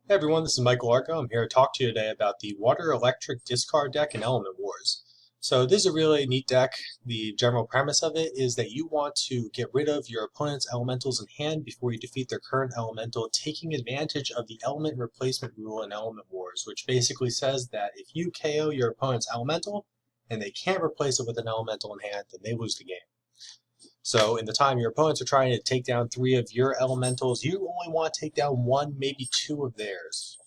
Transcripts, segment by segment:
Hey everyone, this is Michael Arco. I'm here to talk to you today about the Water Electric Discard deck in Element Wars. So this is a really neat deck. The general premise of it is that you want to get rid of your opponent's elementals in hand before you defeat their current elemental, taking advantage of the element replacement rule in Element Wars, which basically says that if you KO your opponent's elemental and they can't replace it with an elemental in hand, then they lose the game. So in the time your opponents are trying to take down 3 of your elementals, you only want to take down 1, maybe 2 of theirs.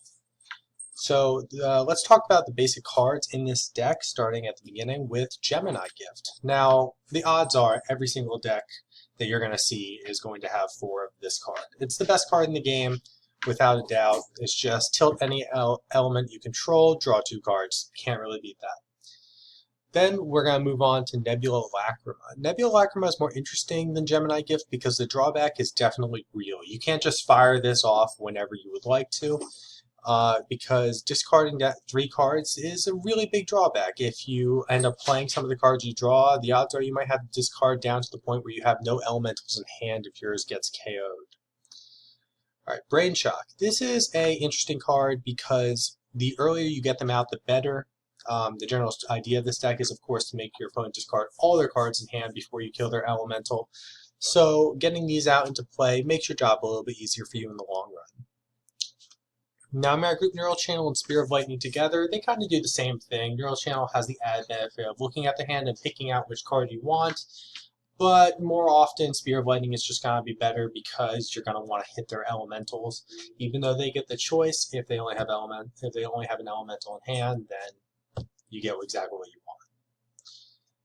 So let's talk about the basic cards in this deck, starting at the beginning with Gemini Gift. Now, the odds are every single deck that you're going to see is going to have 4 of this card. It's the best card in the game, without a doubt. It's just tilt any element you control, draw 2 cards. Can't really beat that. Then we're going to move on to Nebula Lacrima. Nebula Lacrima is more interesting than Gemini Gift because the drawback is definitely real. You can't just fire this off whenever you would like to, because discarding that 3 cards is a really big drawback. If you end up playing some of the cards you draw, the odds are you might have to discard down to the point where you have no elementals in hand if yours gets KO'd. Alright, Brain Shock. This is an interesting card because the earlier you get them out, the better. The general idea of this deck is, of course, to make your opponent discard all their cards in hand before you kill their elemental. So getting these out into play makes your job a little bit easier for you in the long run. Now, I'm going to group Neural Channel and Spear of Lightning together. They kind of do the same thing. Neural Channel has the added benefit of looking at the hand and picking out which card you want. But more often, Spear of Lightning is just going to be better because you're going to want to hit their elementals. Even though they get the choice, if they only have an elemental in hand, then you get exactly what you want.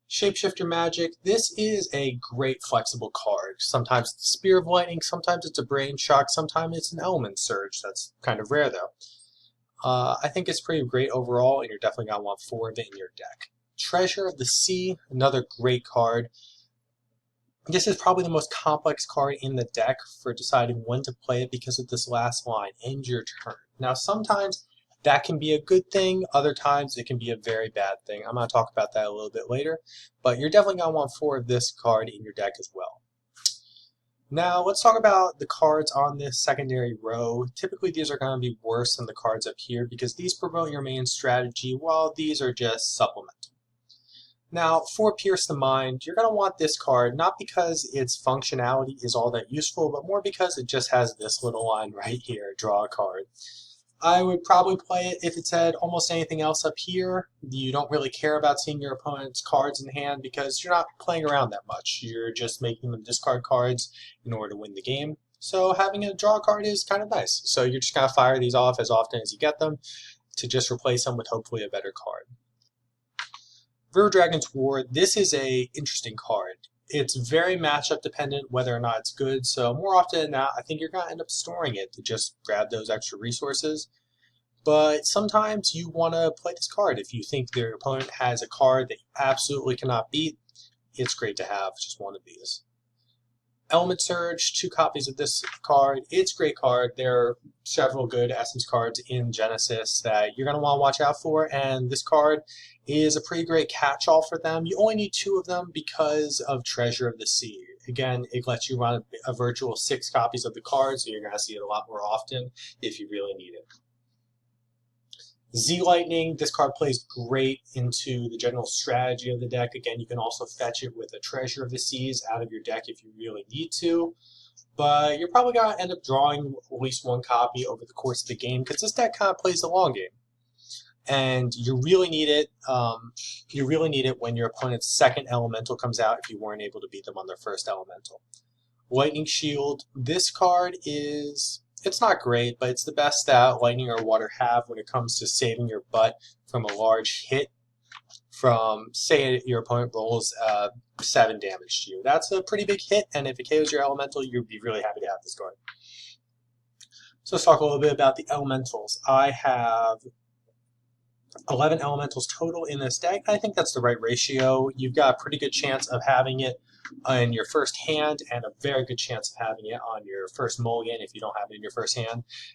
Shapeshifter Magic. This is a great flexible card. Sometimes it's Spear of Lightning, sometimes it's a Brain Shock, sometimes it's an Element Surge. That's kind of rare though. I think it's pretty great overall, and you're definitely going to want 4 of it in your deck. Treasure of the Sea, another great card. This is probably the most complex card in the deck for deciding when to play it because of this last line, end your turn. Now sometimes that can be a good thing, other times it can be a very bad thing. I'm going to talk about that a little bit later, but you're definitely going to want 4 of this card in your deck as well. Now let's talk about the cards on this secondary row. Typically these are going to be worse than the cards up here because these promote your main strategy while these are just supplemental. Now, for Pierce the Mind, you're going to want this card, not because its functionality is all that useful, but more because it just has this little line right here, draw a card. I would probably play it if it said almost anything else up here. You don't really care about seeing your opponent's cards in hand because you're not playing around that much. You're just making them discard cards in order to win the game. So having a draw card is kind of nice. So you're just going to fire these off as often as you get them to just replace them with hopefully a better card. River Dragon's War, this is a interesting card. It's very matchup dependent whether or not it's good, so more often than not, I think you're going to end up storing it to just grab those extra resources. But sometimes you want to play this card. If you think your opponent has a card that you absolutely cannot beat, it's great to have just one of these. Element Surge, 2 copies of this card. It's a great card. There are several good Essence cards in Genesis that you're going to want to watch out for, and this card is a pretty great catch-all for them. You only need 2 of them because of Treasure of the Sea. Again, it lets you run a virtual 6 copies of the card, so you're going to see it a lot more often if you really need it. Z Lightning, this card plays great into the general strategy of the deck. Again, you can also fetch it with a Treasure of the Seas out of your deck if you really need to. But you're probably going to end up drawing at least 1 copy over the course of the game because this deck kind of plays the long game. And you really need it. You really need it when your opponent's second elemental comes out if you weren't able to beat them on their first elemental. Lightning Shield, this card is... it's not great, but it's the best that Lightning or Water have when it comes to saving your butt from a large hit from, say, your opponent rolls 7 damage to you. That's a pretty big hit, and if it KOs your elemental, you'd be really happy to have this card. So let's talk a little bit about the elementals. I have 11 elementals total in this deck. I think that's the right ratio. You've got a pretty good chance of having it in your first hand and a very good chance of having it on your first mulligan if you don't have it in your first hand.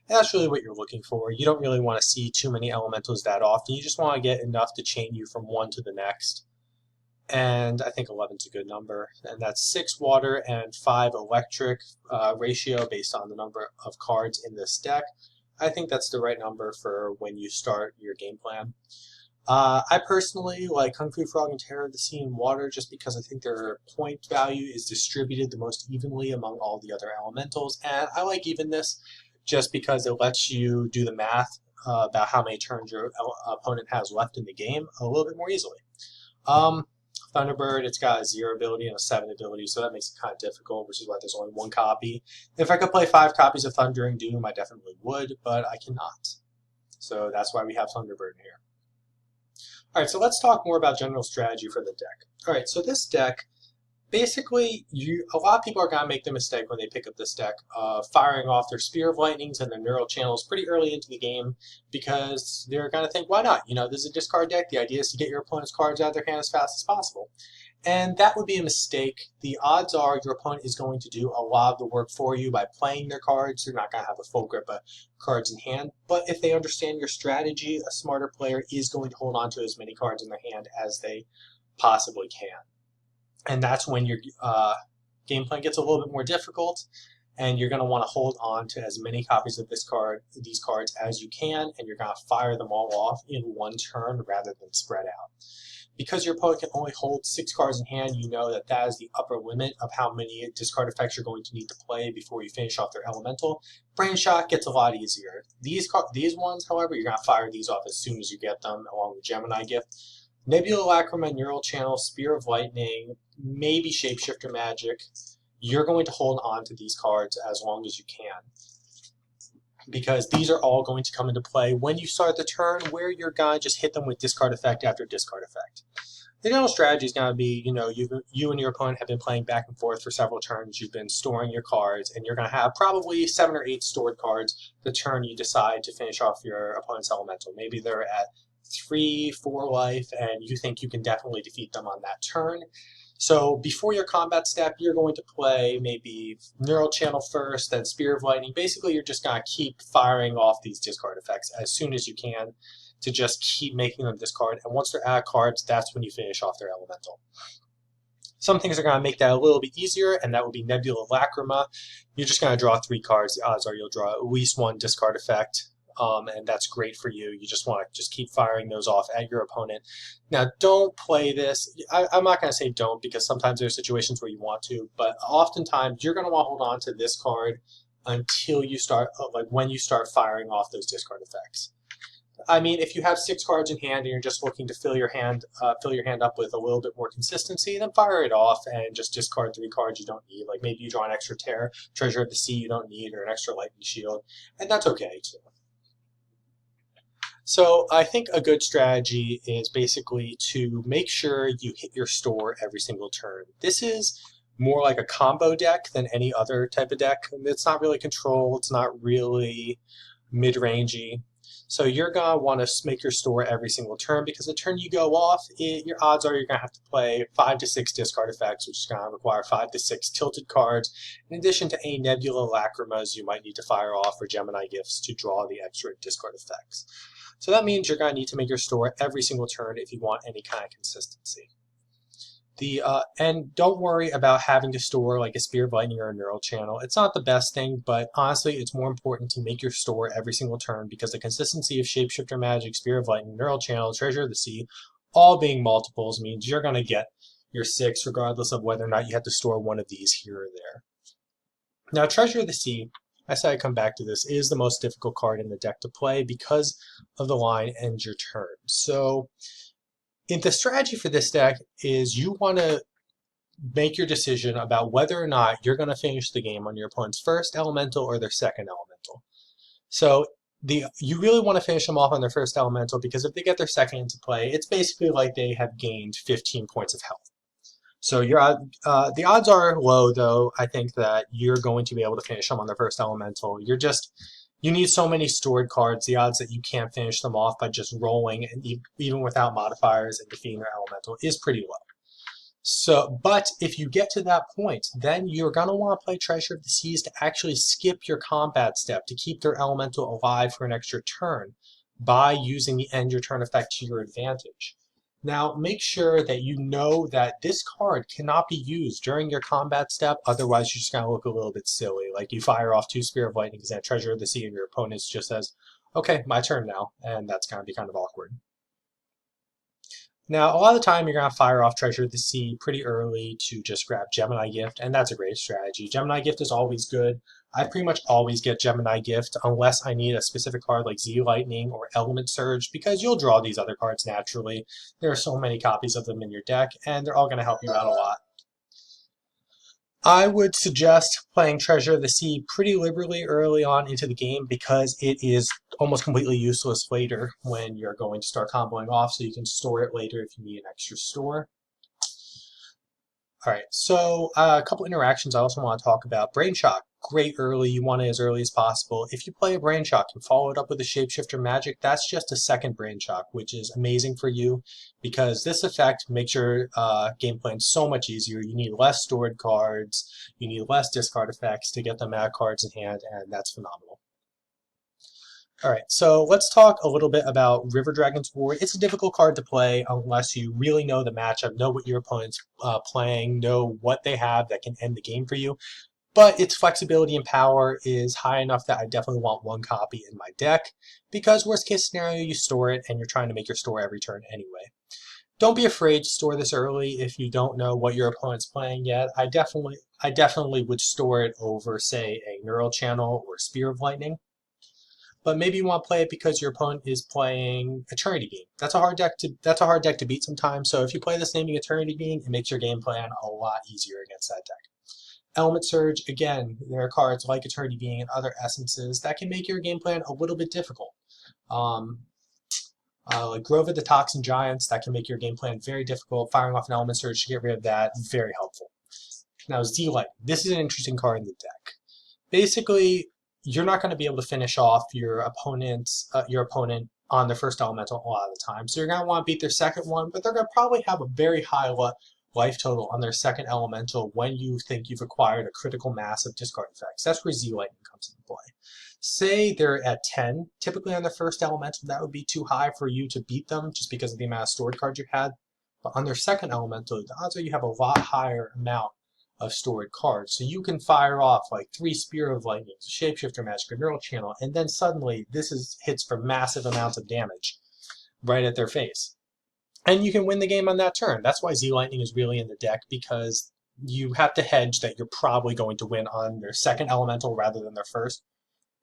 And that's really what you're looking for. You don't really want to see too many elementals that often. You just want to get enough to chain you from one to the next. And I think 11 is a good number. And that's 6 water and 5 electric ratio based on the number of cards in this deck. I think that's the right number for when you start your game plan. I personally like Kung Fu Frog and Terror of the Sea and Water just because I think their point value is distributed the most evenly among all the other elementals, and I like evenness just because it lets you do the math about how many turns your opponent has left in the game a little bit more easily. Thunderbird, it's got a 0 ability and a 7 ability, so that makes it kind of difficult, which is why there's only 1 copy. If I could play 5 copies of Thundering Doom, I definitely would, but I cannot. So that's why we have Thunderbird here. Alright, so let's talk more about general strategy for the deck. Alright, so this deck, basically, a lot of people are going to make the mistake when they pick up this deck of firing off their Spear of Lightnings and their Neural Channels pretty early into the game because they're going to think, why not? You know, this is a discard deck. The idea is to get your opponent's cards out of their hand as fast as possible. And that would be a mistake. The odds are your opponent is going to do a lot of the work for you by playing their cards. They're not going to have a full grip of cards in hand. But if they understand your strategy, a smarter player is going to hold on to as many cards in their hand as they possibly can. And that's when your game plan gets a little bit more difficult, and you're going to want to hold on to as many copies of these cards as you can, and you're going to fire them all off in one turn rather than spread out. Because your opponent can only hold 6 cards in hand, you know that that is the upper limit of how many discard effects you're going to need to play before you finish off their elemental. Brain Shot gets a lot easier. These ones, however, you're going to fire these off as soon as you get them, along with Gemini Gift. Nebula Lacrima, Neural Channel, Spear of Lightning, maybe Shapeshifter Magic. You're going to hold on to these cards as long as you can, because these are all going to come into play when you start the turn, where you're going to just hit them with discard effect after discard effect. The general strategy is going to be, you know, you and your opponent have been playing back and forth for several turns. You've been storing your cards, and you're going to have probably 7 or 8 stored cards the turn you decide to finish off your opponent's elemental. Maybe they're at 3, 4 life, and you think you can definitely defeat them on that turn. So before your combat step, you're going to play maybe Neural Channel first, then Spear of Lightning. Basically, you're just going to keep firing off these discard effects as soon as you can to just keep making them discard. And once they're out of cards, that's when you finish off their elemental. Some things are going to make that a little bit easier, and that would be Nebula Lacrima. You're just going to draw 3 cards. The odds are you'll draw at least 1 discard effect. And that's great for you. You just want to just keep firing those off at your opponent. Now, don't play this. I'm not going to say don't, because sometimes there are situations where you want to, but oftentimes you're going to want to hold on to this card until you start, like when you start firing off those discard effects. I mean, if you have 6 cards in hand and you're just looking to fill your hand up with a little bit more consistency, then fire it off and just discard 3 cards you don't need. Like maybe you draw an extra Treasure of the Sea you don't need, or an extra Lightning Shield, and that's okay too. So I think a good strategy is basically to make sure you hit your store every single turn. This is more like a combo deck than any other type of deck. It's not really control, it's not really mid-rangey. So you're going to want to make your store every single turn, because the turn you go off, your odds are you're going to have to play 5 to 6 discard effects, which is going to require 5 to 6 tilted cards, in addition to any Nebula Lacrimas you might need to fire off, or Gemini Gifts to draw the extra discard effects. So that means you're going to need to make your store every single turn if you want any kind of consistency. And don't worry about having to store like a Spear of Lightning or a Neural Channel. It's not the best thing, but honestly, it's more important to make your store every single turn, because the consistency of Shapeshifter Magic, Spear of Lightning, Neural Channel, Treasure of the Sea, all being multiples, means you're going to get your 6 regardless of whether or not you have to store one of these here or there. Now, Treasure of the Sea, I said I'd come back to this, is the most difficult card in the deck to play because of the line ends your turn. So the strategy for this deck is you want to make your decision about whether or not you're going to finish the game on your opponent's first elemental or their second elemental. So you really want to finish them off on their first elemental, because if they get their second into play, it's basically like they have gained 15 points of health. So the odds are low, though. I think that you're going to be able to finish them on their first elemental. You need so many stored cards. The odds that you can't finish them off by just rolling, and even without modifiers, and defeating their elemental is pretty low. So, but if you get to that point, then you're going to want to play Treasure of the Seas to actually skip your combat step to keep their elemental alive for an extra turn by using the end your turn effect to your advantage. Now, make sure that you know that this card cannot be used during your combat step, otherwise you're just going to look a little bit silly. Like you fire off 2 Spear of Lightning and Treasure of the Sea, and your opponent just says, okay, my turn now, and that's going to be kind of awkward. Now, a lot of the time, you're going to fire off Treasure of the Sea pretty early to just grab Gemini Gift, and that's a great strategy. Gemini Gift is always good. I pretty much always get Gemini Gift unless I need a specific card like Z Lightning or Element Surge, because you'll draw these other cards naturally. There are so many copies of them in your deck, and they're all going to help you out a lot. I would suggest playing Treasure of the Sea pretty liberally early on into the game because it is almost completely useless later when you're going to start comboing off, so you can store it later if you need an extra store. All right, so a couple interactions I also want to talk about. Brain Shock, great early. You want it as early as possible. If you play a Brain Shock and follow it up with a Shapeshifter Magic, that's just a second Brain Shock, which is amazing for you because this effect makes your game plan so much easier. You need less stored cards, you need less discard effects to get them out of cards in hand, and that's phenomenal. All right, so let's talk a little bit about River Dragon's Ward. It's a difficult card to play unless you really know the matchup, know what your opponent's playing, know what they have that can end the game for you. But its flexibility and power is high enough that I definitely want 1 copy in my deck, because worst case scenario, you store it and you're trying to make your store every turn anyway. Don't be afraid to store this early if you don't know what your opponent's playing yet. I definitely would store it over, say, a Neural Channel or Spear of Lightning. But maybe you want to play it because your opponent is playing Eternity Beam. That's a hard deck to beat sometimes. So if you play this naming Eternity Beam, it makes your game plan a lot easier against that deck. Element Surge, again, there are cards like Eternity Beam and other essences that can make your game plan a little bit difficult. Like Grova the Toxin Giants, that can make your game plan very difficult. Firing off an Element Surge to get rid of that, very helpful. Now Z Lightning, this is an interesting card in the deck. Basically, you're not going to be able to finish off your opponent on their first elemental a lot of the time. So you're going to want to beat their second one, but they're going to probably have a very high life total on their second elemental when you think you've acquired a critical mass of discard effects. That's where Z Lightning comes into play. Say they're at 10, typically on their first elemental, that would be too high for you to beat them just because of the amount of stored cards you had. But on their second elemental, the odds are you have a lot higher amount of stored cards. So you can fire off like 3 Spear of Lightning, Shapeshifter Magic, a Neural Channel, and then suddenly this hits for massive amounts of damage right at their face. And you can win the game on that turn. That's why Z Lightning is really in the deck, because you have to hedge that you're probably going to win on their second elemental rather than their first.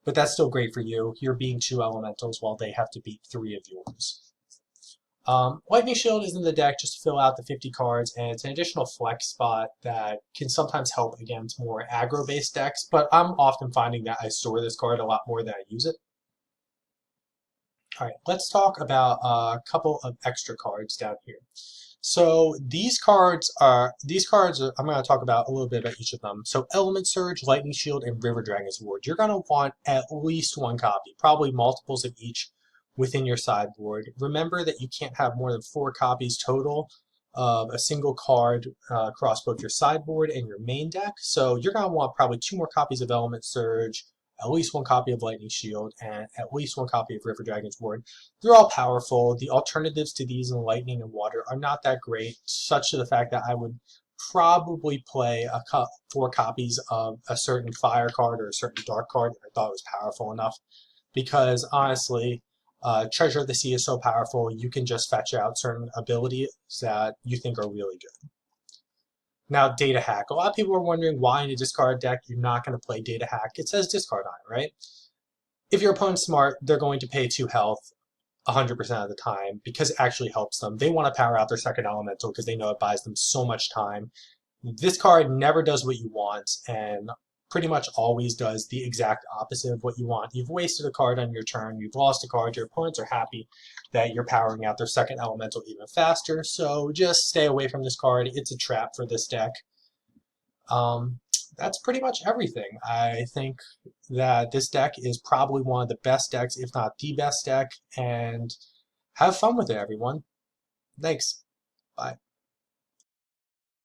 But that's still great for you. You're beating 2 elementals while they have to beat 3 of yours. Lightning Shield is in the deck just to fill out the 50 cards, and it's an additional flex spot that can sometimes help against more aggro-based decks, but I'm often finding that I store this card a lot more than I use it. All right, let's talk about a couple of extra cards down here. So these cards are, I'm going to talk about a little bit about each of them. So Element Surge, Lightning Shield, and River Dragon's Ward. You're going to want at least 1 copy, probably multiples of each within your sideboard. Remember that you can't have more than 4 copies total of a single card across both your sideboard and your main deck. So you're going to want probably 2 more copies of Element Surge, at least 1 copy of Lightning Shield, and at least 1 copy of River Dragon's Ward. They're all powerful. The alternatives to these in Lightning and Water are not that great, such to the fact that I would probably play 4 copies of a certain Fire card or a certain Dark card if I thought it was powerful enough. Because honestly, Treasure of the Sea is so powerful, you can just fetch out certain abilities that you think are really good. Now, Data Hack. A lot of people are wondering why in a discard deck you're not going to play Data Hack. It says discard on it, right? If your opponent's smart, they're going to pay 2 health 100% of the time because it actually helps them. They want to power out their second elemental because they know it buys them so much time. This card never does what you want and pretty much always does the exact opposite of what you want. You've wasted a card on your turn, you've lost a card, your opponents are happy that you're powering out their second elemental even faster, so just stay away from this card. It's a trap for this deck. That's pretty much everything. I think that this deck is probably one of the best decks, if not the best deck, and have fun with it, everyone. Thanks. Bye.